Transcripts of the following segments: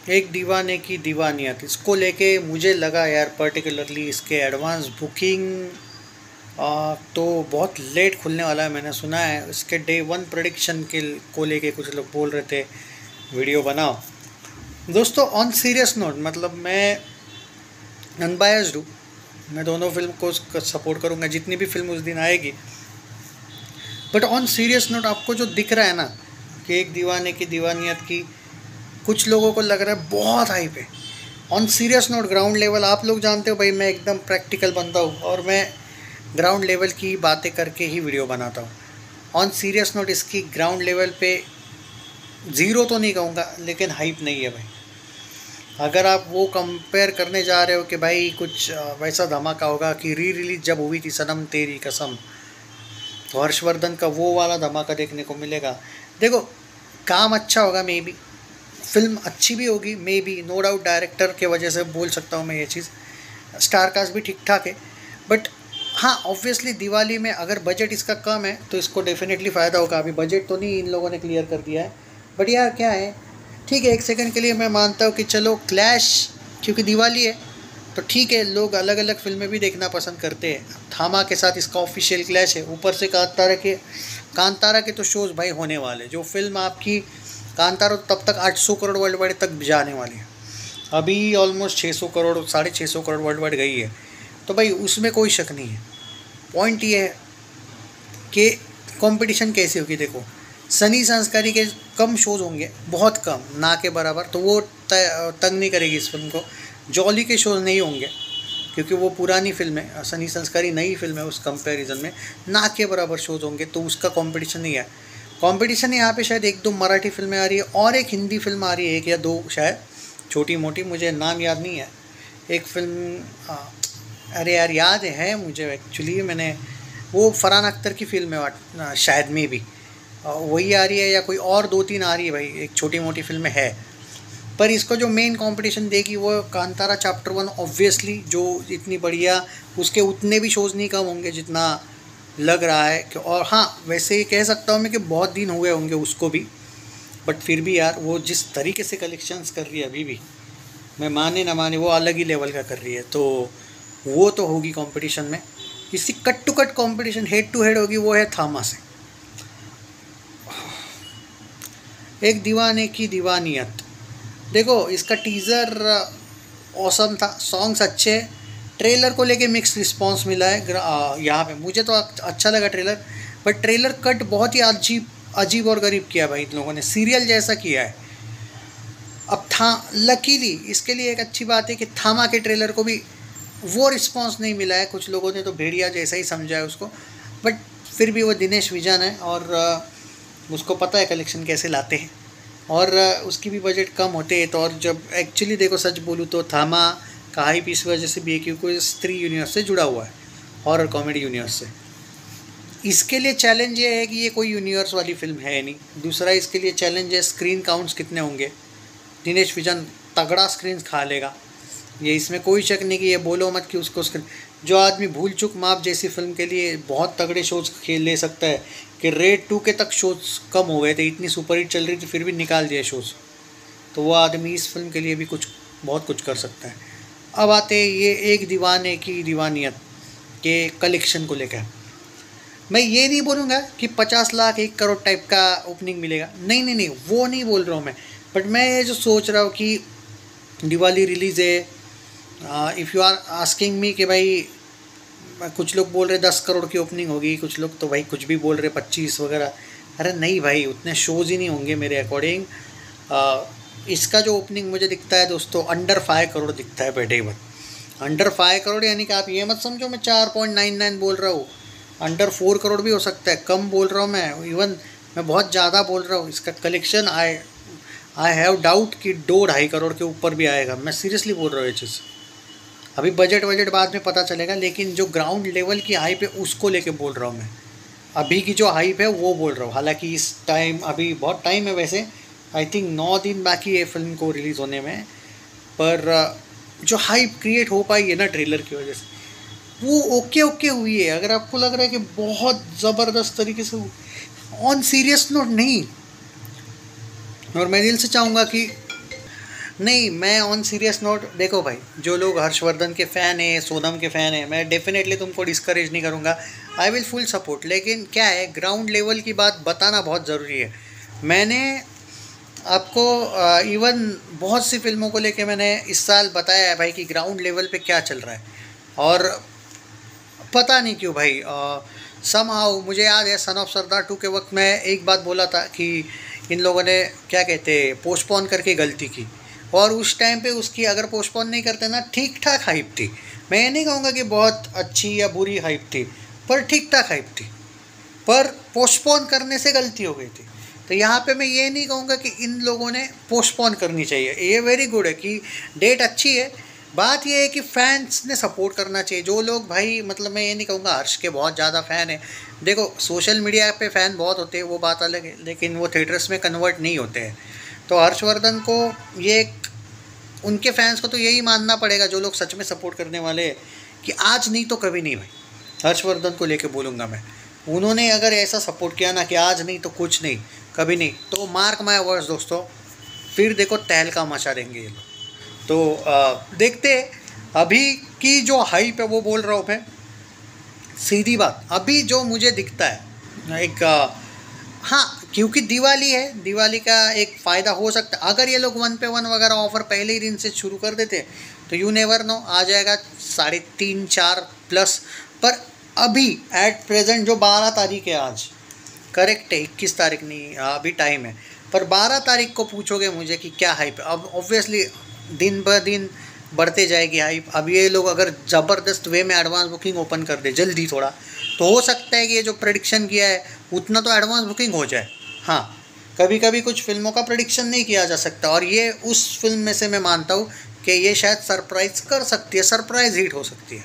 एक दीवाने की दीवानियत, इसको लेके मुझे लगा यार पर्टिकुलरली इसके एडवांस बुकिंग तो बहुत लेट खुलने वाला है। मैंने सुना है इसके डे वन प्रेडिक्शन के को लेके कुछ लोग बोल रहे थे वीडियो बनाओ। दोस्तों ऑन सीरियस नोट, मतलब मैं अनबायस्ड हूँ, मैं दोनों फिल्म को सपोर्ट करूँगा जितनी भी फिल्म उस दिन आएगी। बट ऑन सीरियस नोट आपको जो दिख रहा है ना कि एक दीवाने की दीवानियत की कुछ लोगों को लग रहा है बहुत हाइप है। On serious note ground level, आप लोग जानते हो भाई मैं एकदम प्रैक्टिकल बंदा हूँ और मैं ग्राउंड लेवल की बातें करके ही वीडियो बनाता हूँ। ऑन सीरियस नोट इसकी ग्राउंड लेवल पे ज़ीरो तो नहीं कहूँगा लेकिन हाइप नहीं है भाई। अगर आप वो कंपेयर करने जा रहे हो कि भाई कुछ वैसा धमाका होगा कि री रिलीज जब हुई थी सनम तेरी कसम, तो हर्षवर्धन का वो वाला धमाका देखने को मिलेगा। देखो काम अच्छा होगा, मे बी फिल्म अच्छी भी होगी, may be no doubt, director के वजह से बोल सकता हूँ मैं ये चीज़। स्टार कास्ट भी ठीक ठाक है, बट हाँ ऑब्वियसली दिवाली में अगर बजट इसका कम है तो इसको डेफिनेटली फ़ायदा होगा। अभी बजट तो नहीं इन लोगों ने क्लियर कर दिया है, बट यार क्या है, ठीक है एक सेकंड के लिए मैं मानता हूँ कि चलो क्लैश, क्योंकि दिवाली है तो ठीक है, लोग अलग अलग फिल्में भी देखना पसंद करते हैं। थामा के साथ इसका ऑफिशियल क्लैश है, ऊपर से कांतारा के तो शोज़ भाई होने वाले। जो फिल्म आपकी कांतारा तब तक 800 करोड़ वर्ल्ड वाइड तक जाने वाली है, अभी almost 600 crore 650 crore world wide गई है, तो भाई उसमें कोई शक नहीं है। पॉइंट ये है कि कंपटीशन कैसी होगी। देखो सनी संस्कारी के कम शोज़ होंगे, बहुत कम, ना के बराबर, तो वो तंग नहीं करेगी इस फिल्म को। जॉली के शोज़ नहीं होंगे क्योंकि वो पुरानी फिल्म है, सनी संस्कारी नई फिल्म है, उस कंपैरिजन में ना के बराबर शोज़ होंगे, तो उसका कंपटीशन नहीं है। कंपटीशन यहाँ पे शायद एक दो मराठी फिल्में आ रही है और एक हिंदी फिल्म आ रही है, एक या दो शायद छोटी मोटी, मुझे नाम याद नहीं है। एक फिल्म अरे यार याद है मुझे एक्चुअली, मैंने वो फरहान अख्तर की फिल्म है शायद में भी वही आ रही है, या कोई और दो तीन आ रही है भाई, एक छोटी मोटी फिल्म है। पर इसको जो मेन कंपटीशन देगी वो कांतारा चैप्टर 1 ऑब्वियसली, जो इतनी बढ़िया, उसके उतने भी शोज़ नहीं कम होंगे जितना लग रहा है कि, और हाँ वैसे ही कह सकता हूँ मैं कि बहुत दिन हुए होंगे उसको भी, बट फिर भी यार वो जिस तरीके से कलेक्शंस कर रही है अभी भी, मैं माने ना माने वो अलग ही लेवल का कर रही है, तो वो तो होगी कंपटीशन में। इसकी cut to cut competition head to head होगी, वो है थामा से। एक दीवाने की दीवानियत, देखो इसका टीज़र ऑसम था, सॉन्ग्स अच्छे, ट्रेलर को लेके मिक्स रिस्पांस मिला है यहाँ पे। मुझे तो अच्छा लगा ट्रेलर, बट ट्रेलर कट बहुत ही अजीब और गरीब किया भाई इन लोगों ने, सीरियल जैसा किया है। अब लकीली इसके लिए एक अच्छी बात है कि थामा के ट्रेलर को भी वो रिस्पांस नहीं मिला है, कुछ लोगों ने तो भेड़िया जैसा ही समझा है उसको, बट फिर भी वो दिनेश विजन है और उसको पता है कलेक्शन कैसे लाते हैं, और उसकी भी बजट कम होते हैं। तो और जब एक्चुअली देखो सच बोलूँ तो थामा का हाइप इस वजह से भी है क्योंकि स्त्री यूनिवर्स से जुड़ा हुआ है, हॉरर कॉमेडी यूनिवर्स से। इसके लिए चैलेंज ये है कि ये कोई यूनिवर्स वाली फिल्म है नहीं। दूसरा इसके लिए चैलेंज है स्क्रीन काउंट्स कितने होंगे। दिनेश विजन तगड़ा स्क्रीन खा लेगा, ये इसमें कोई शक नहीं कि ये बोलो मत कि उसको स्क्रीन, जो आदमी भूल चूक माप जैसी फिल्म के लिए बहुत तगड़े शोज खेल ले सकता है, कि रेड 2 के तक शोज कम हो गए थे, इतनी सुपरहिट चल रही थी फिर भी निकाल दिए शोज, तो वो आदमी इस फिल्म के लिए भी बहुत कुछ कर सकता है। अब आते हैं ये एक दीवाने की दीवानियत के कलेक्शन को लेकर। मैं ये नहीं बोलूँगा कि 50 लाख 1 करोड़ टाइप का ओपनिंग मिलेगा, नहीं नहीं नहीं, वो नहीं बोल रहा हूँ मैं, बट मैं ये जो सोच रहा हूँ कि दिवाली रिलीज़ है, if you are asking me कि भाई, कुछ लोग बोल रहे 10 करोड़ की ओपनिंग होगी, कुछ लोग तो भाई कुछ भी बोल रहे 25 वगैरह, अरे नहीं भाई उतने शोज़ ही नहीं होंगे मेरे अकॉर्डिंग। इसका जो ओपनिंग मुझे दिखता है दोस्तों अंडर 5 करोड़ दिखता है बैठे हुए, अंडर 5 करोड़, यानी कि आप ये मत समझो मैं 4.99 बोल रहा हूँ, अंडर 4 करोड़ भी हो सकता है, कम बोल रहा हूँ मैं, इवन मैं बहुत ज़्यादा बोल रहा हूँ। इसका कलेक्शन आई हैव डाउट कि 2-2.5 करोड़ के ऊपर भी आएगा, मैं सीरियसली बोल रहा हूँ ये चीज़। अभी बजट बाद में पता चलेगा, लेकिन जो ग्राउंड लेवल की हाइप है उसको लेके बोल रहा हूँ मैं, अभी की जो हाइप है वो बोल रहा हूँ। हालांकि इस टाइम अभी बहुत टाइम है, वैसे आई थिंक 9 दिन बाकी है फिल्म को रिलीज़ होने में, पर जो हाइप क्रिएट हो पाई है ना ट्रेलर की वजह से, वो ओके हुई है। अगर आपको लग रहा है कि बहुत ज़बरदस्त तरीके से, ऑन सीरियस नोट नहीं, और मैं दिल से चाहूँगा कि नहीं, मैं ऑन सीरियस नोट, देखो भाई, जो लोग हर्षवर्धन के फ़ैन हैं, सोनम के फ़ैन हैं, मैं डेफिनेटली तुमको डिस्करेज नहीं करूँगा। आई विल फुल सपोर्ट, लेकिन क्या है, ग्राउंड लेवल की बात बताना बहुत ज़रूरी है। मैंने आपको इवन बहुत सी फिल्मों को लेके मैंने इस साल बताया है भाई कि ग्राउंड लेवल पे क्या चल रहा है। और पता नहीं क्यों भाई, समहाउ मुझे याद है सन ऑफ सरदार 2 के वक्त मैं एक बात बोला था कि इन लोगों ने क्या कहते हैं पोस्टपोन करके गलती की। और उस टाइम पे उसकी अगर पोस्टपोन नहीं करते ना, ठीक ठाक हाइप थी। मैं ये नहीं कहूँगा कि बहुत अच्छी या बुरी हाइप थी, पर ठीक ठाक हाइप थी। पर पोस्टपोन करने से गलती हो गई थी। तो यहाँ पे मैं ये नहीं कहूँगा कि इन लोगों ने पोस्टपोन करनी चाहिए, ये वेरी गुड है कि डेट अच्छी है। बात ये है कि फैंस ने सपोर्ट करना चाहिए। जो लोग भाई, मतलब मैं ये नहीं कहूँगा हर्ष के बहुत ज़्यादा फ़ैन है, देखो सोशल मीडिया पे फ़ैन बहुत होते हैं, वो बात अलग है, लेकिन वो थिएटर्स में कन्वर्ट नहीं होते हैं। तो हर्षवर्धन को ये, उनके फैंस को तो यही मानना पड़ेगा, जो लोग सच में सपोर्ट करने वाले हैं, कि आज नहीं तो कभी नहीं भाई। हर्षवर्धन को लेके बोलूँगा मैं, उन्होंने अगर ऐसा सपोर्ट किया ना कि आज नहीं तो कुछ नहीं, कभी नहीं, तो मार्क माय वर्ड्स दोस्तों, फिर देखो तहलका मचा देंगे ये लोग। तो देखते अभी की जो हाइप है, वो बोल रहा हूँ मैं सीधी बात, अभी जो मुझे दिखता है एक हाँ, क्योंकि दिवाली है, दिवाली का एक फ़ायदा हो सकता है। अगर ये लोग 1 पे 1 वगैरह ऑफ़र पहले ही दिन से शुरू कर देते तो यू नेवर नो, आ जाएगा 3.5-4 प्लस। पर अभी एट प्रेजेंट जो 12 तारीख है आज, करेक्ट है, 21 तारीख नहीं, अभी टाइम है, पर 12 तारीख को पूछोगे मुझे कि क्या हाइप है, अब ऑब्वियसली दिन ब दिन बढ़ते जाएगी हाइप। अब ये लोग अगर ज़बरदस्त वे में एडवांस बुकिंग ओपन कर दे जल्दी थोड़ा, तो हो सकता है कि ये जो प्रेडिक्शन किया है उतना तो एडवांस बुकिंग हो जाए। हाँ, कभी कभी कुछ फिल्मों का प्रेडिक्शन नहीं किया जा सकता, और ये उस फिल्म में से मैं मानता हूँ कि ये शायद सरप्राइज़ कर सकती है, सरप्राइज़ हिट हो सकती है।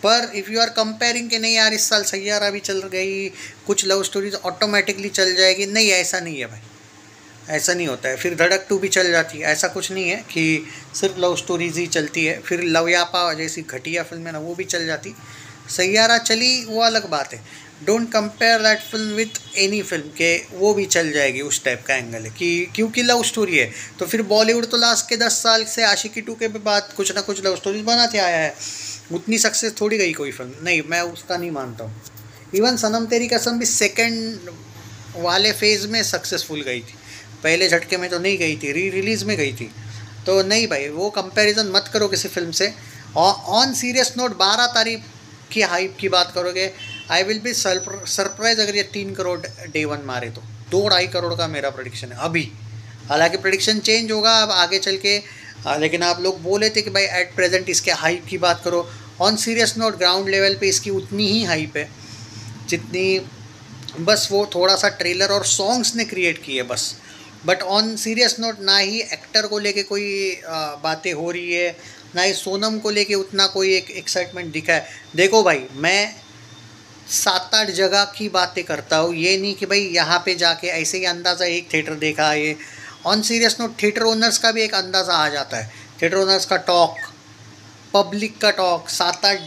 पर इफ़ यू आर कंपेयरिंग कि नहीं यार इस साल सैयारा भी चल गई, कुछ लव स्टोरीज ऑटोमेटिकली चल जाएगी, नहीं, ऐसा नहीं है भाई, ऐसा नहीं होता है। फिर धड़क 2 भी चल जाती है, ऐसा कुछ नहीं है कि सिर्फ लव स्टोरीज ही चलती है। फिर लवयापा जैसी घटिया फिल्म है ना, वो भी चल जाती। सैयारा चली वो अलग बात है, don't compare that film with any film के, वो भी चल जाएगी, उस टाइप का एंगल है कि क्योंकि लव स्टोरी है। तो फिर बॉलीवुड तो लास्ट के 10 साल से आशिकी 2 के बाद कुछ ना कुछ लव स्टोरीज बनाते आया है, उतनी सक्सेस थोड़ी गई कोई फिल्म, नहीं, मैं उसका नहीं मानता हूँ। इवन सनम तेरी कसम भी सेकेंड वाले फेज़ में सक्सेसफुल गई थी, पहले झटके में तो नहीं गई थी, री रिलीज़ में गई थी। तो नहीं भाई, वो कंपैरिजन मत करो किसी फिल्म से। और ऑन सीरियस नोट, 12 तारीख की हाइप की बात करोगे, आई विल बी सरप्राइज अगर ये 3 करोड़ डे 1 मारे तो। 2-2.5 करोड़ का मेरा प्रेडिक्शन है अभी, हालांकि प्रेडिक्शन चेंज होगा अब आगे चल के, लेकिन आप लोग बोले थे कि भाई एट प्रेजेंट इसके हाइप की बात करो। On serious note, ground level पे इसकी उतनी ही हाइप है जितनी बस वो थोड़ा सा ट्रेलर और सॉन्ग्स ने क्रिएट की है बस। बट ऑन सीरियस नोट, ना ही एक्टर को लेके कोई बातें हो रही है, ना ही सोनम को लेके उतना कोई एक एक्साइटमेंट दिखा है। देखो भाई, मैं 7-8 जगह की बातें करता हूँ, ये नहीं कि भाई यहाँ पे जाके ऐसे ही अंदाज़ा एक थिएटर देखा है। On serious note, theatre owners का भी एक अंदाज़ा आ जाता है, थिएटर ओनर्स का टॉक, पब्लिक का टॉक, 7-8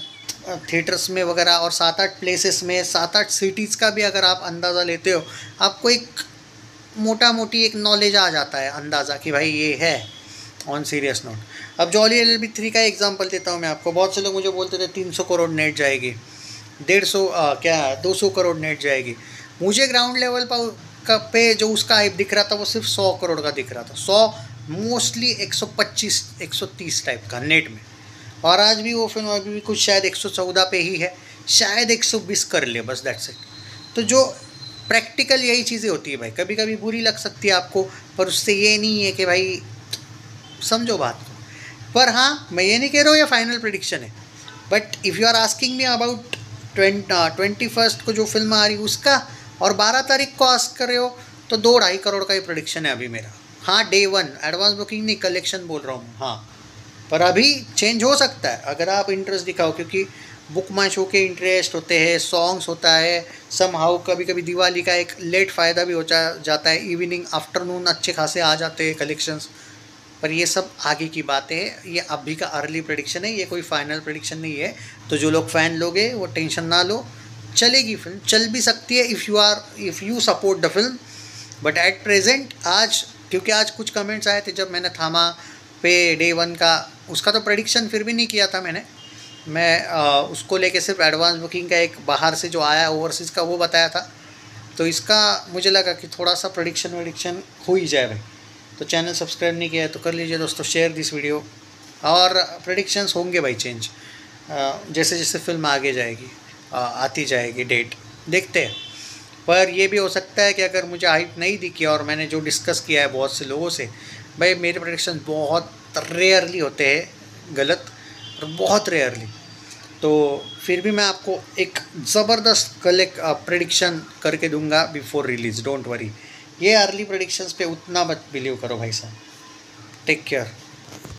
थिएटर्स में वगैरह और 7-8 प्लेसेस में, 7-8 सिटीज़ का भी अगर आप अंदाज़ा लेते हो, आपको एक मोटा मोटी एक नॉलेज आ जाता है, अंदाज़ा कि भाई ये है ऑन सीरियस नोट। अब जॉली एलएलबी 3 का एग्जांपल देता हूँ मैं आपको। बहुत से लोग मुझे बोलते थे 300 करोड़ नेट जाएगी, 200 करोड़ नेट जाएगी। मुझे ग्राउंड लेवल पर पे जो उसका हाइप दिख रहा था वो सिर्फ 100 करोड़ का दिख रहा था, 100 मोस्टली 125-130 टाइप का नेट में। और आज भी वो फिल्म अभी भी कुछ शायद 114 पे ही है, शायद 120 कर ले, बस दैट्स इट। तो जो प्रैक्टिकल यही चीज़ें होती है भाई, कभी कभी बुरी लग सकती है आपको, पर उससे ये नहीं है कि भाई समझो बात को। पर हाँ, मैं ये नहीं कह रहा हूँ ये फाइनल प्रेडिक्शन है, but if you are asking me about 21 को जो फिल्म आ रही उसका, और 12 तारीख को आस्क कर रहे हो, तो 2-2.5 करोड़ का ही प्रेडिक्शन है अभी मेरा। हाँ, डे 1 एडवांस बुकिंग नहीं, कलेक्शन बोल रहा हूँ। हाँ, पर अभी चेंज हो सकता है अगर आप इंटरेस्ट दिखाओ, क्योंकि बुक माई शो के इंटरेस्ट होते हैं, सॉन्ग्स होता है, सम हाउ कभी कभी दिवाली का एक लेट फ़ायदा भी हो जाता है, इवनिंग आफ्टरनून अच्छे खासे आ जाते हैं कलेक्शंस। पर ये सब आगे की बातें हैं, ये अभी का अर्ली प्रेडिक्शन है, ये कोई फाइनल प्रेडिक्शन नहीं है। तो जो लोग फ़ैन लोग हैं वो टेंशन ना लो, चलेगी फिल्म, चल भी सकती है if you support the film. But at present आज क्योंकि आज कुछ कमेंट्स आए थे जब मैंने थामा पे डे 1 का, उसका तो प्रेडिक्शन फिर भी नहीं किया था मैंने, मैं उसको लेके सिर्फ एडवांस बुकिंग का एक बाहर से जो आया ओवरसीज़ का वो बताया था। तो इसका मुझे लगा कि थोड़ा सा प्रेडिक्शन हो ही जाए भाई। तो चैनल सब्सक्राइब नहीं किया है तो कर लीजिए दोस्तों, शेयर दिस वीडियो। और प्रेडिक्शंस होंगे भाई चेंज, जैसे जैसे फिल्म आगे जाएगी, आती जाएगी डेट, देखते हैं। पर ये भी हो सकता है कि अगर मुझे हाइप नहीं दिखी और मैंने जो डिस्कस किया है बहुत से लोगों से, भाई मेरे प्रेडिक्शन बहुत रेयरली होते हैं गलत, और बहुत रेयरली, तो फिर भी मैं आपको एक ज़बरदस्त प्रेडिक्शन करके दूंगा बिफोर रिलीज़, डोंट वरी। ये अर्ली प्रेडिक्शंस पे उतना मत बिलीव करो भाई साहब। Take care.